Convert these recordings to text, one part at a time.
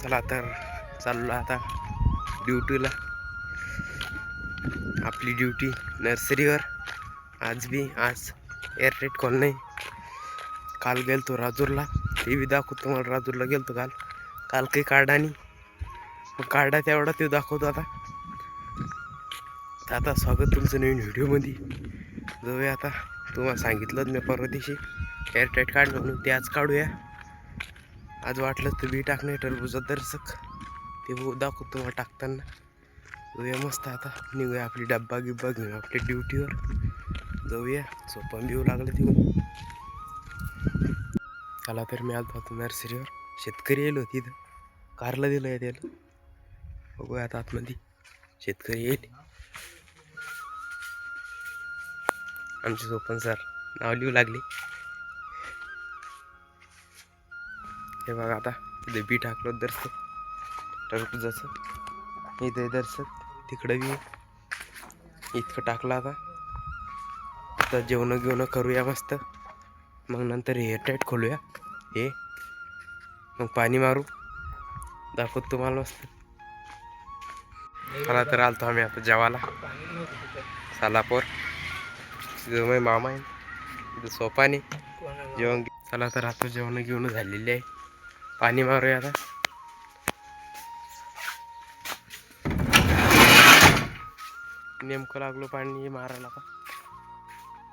चला तर चाललो आता ड्युटीला. आपली ड्युटी नर्सरीवर. आज एअरटेट कॉल नाही. काल गेलतो राजूरला, ते बी दाखवतो तुम्हाला. राजूरला गेलतो काल काही कार्डा नाही, मग कार्डा तेवढा ते दाखवतो आता स्वागत तुमचं नवीन व्हिडिओमध्ये. जाऊया आता. तुम्हाला सांगितलं मी परवा दिवशी एअरटेट कार्ड म्हणून, ते आज काढूया. आज वाटलं तर बी टाकणे टरबूजा दर्शक ते दाखवतो तुम्हाला टाकताना. जाऊया मस्त आता, निघूया आपली डब्बा गिब्बा घेऊन आपल्या ड्युटीवर जाऊया. सोपा येऊ लागलं तिथून. चला तर मी आलो होतो नर्सरीवर. शेतकरी येईल होती इथं, कारला दिलं आहे त्याला. बघूया आता आतमध्ये शेतकरी येईल. आमचे सोपन सर नाव लिहू लागले. हे बघा आता इथे बी टाकलं दर्शक टरबूजाचं. इथे दर्शक तिकडं बी इतकं टाकलं. आता जेवण करूया मस्त. मग नंतर एअरटाईट खोलूया हे, मग पाणी मारू. दाखवतो तुम्हाला मस्त. चला तर आलतो आम्ही आता जेवायला सालापूर. तिथं मामा आहे, तिथं सोपाने जेवण. चला तर आता जेवण घेऊन झालेली आहे. पाणी मारूया आता. नेमकं लागलो पाणी मारायला. आता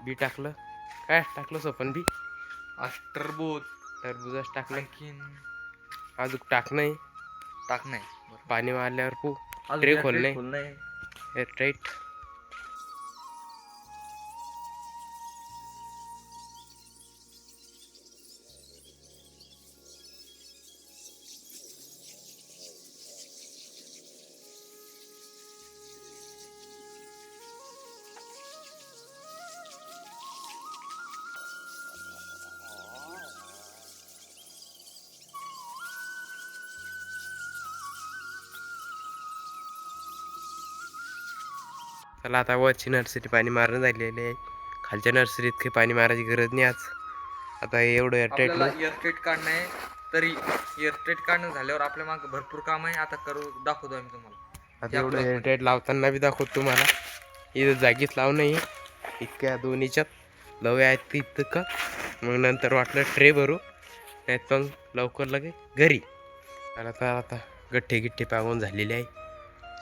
बी टाकलं. काय टाकलं सोपन बी? टरबूजच टाकलं. अजून टाक नाही. पाणी मारल्यावर ट्रे खोलणे एअरटाईट. चला आता वरची नर्सरी पाणी मारणं झालेली आहे. खालच्या नर्सरीत काही पाणी मारायची गरज नाही आज. आता एवढं एअरटेट काढणं आहे, तरी एअरटेट काढणं झाल्यावर आपल्या मागे भरपूर काम आहे. आता दाखवतो आम्ही तुम्हाला. आता एवढं एअरटेट लावताना बी दाखवतो तुम्हाला. इथं जागीच लावू नाही, इतक्या दोन्हीच्यात लवे आहेत ती इतकं का. मग नंतर वाटलं ट्रे भरू, नाहीत मग लवकर लगे घरी. आता गठ्ठे गिठ्ठे पागून झालेले आहे.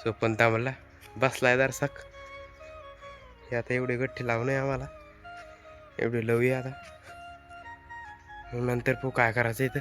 सोपंत आम्हाला बसलाय दरसाक. हे आता एवढे गठ्ठे लावणे आम्हाला, एवढे लवूया आता. मग नंतर काय करायचं इथं.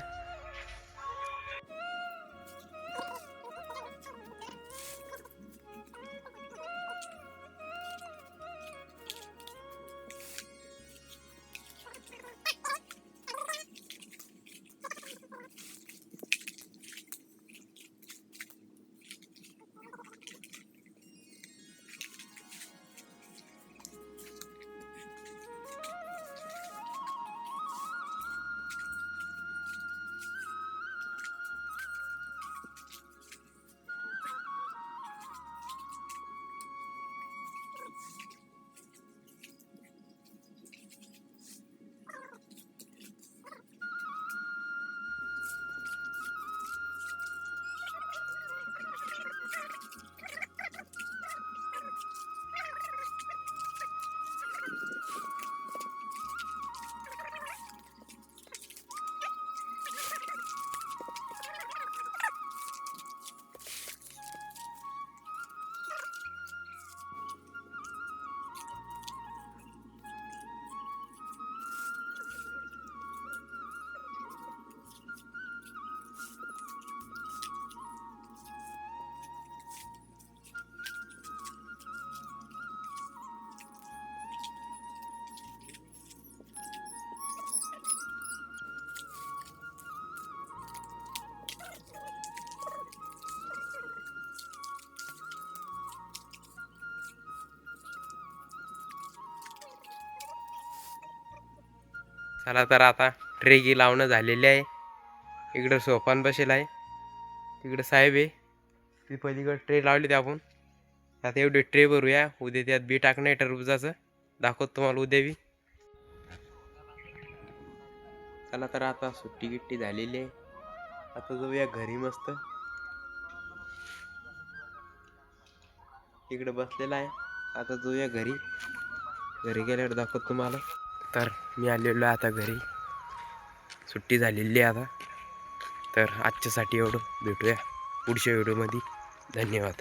चला तर आता ट्रेगी लावणं झालेली आहे. इकडं सोपान बसेल आहे, तिकडं साहेब आहे. ती पलीकडे ट्रे लावली ते आपण. आता एवढे ट्रे भरूया. उद्या त्यात बी टाकणं टरबुजाचं, दाखवतो तुम्हाला उद्या बी. चला तर आता सुट्टी गिट्टी झालेली आहे. आता जाऊया घरी मस्त. इकडे बसलेला आहे. आता जाऊया घरी. घरी गेल्यावर दाखवतो तुम्हाला. तर मी आलेलो आहे आता घरी. सुट्टी झालेली आहे आता. तर आजच्यासाठी एवढं. भेटूया पुढच्या व्हिडिओमध्ये. धन्यवाद.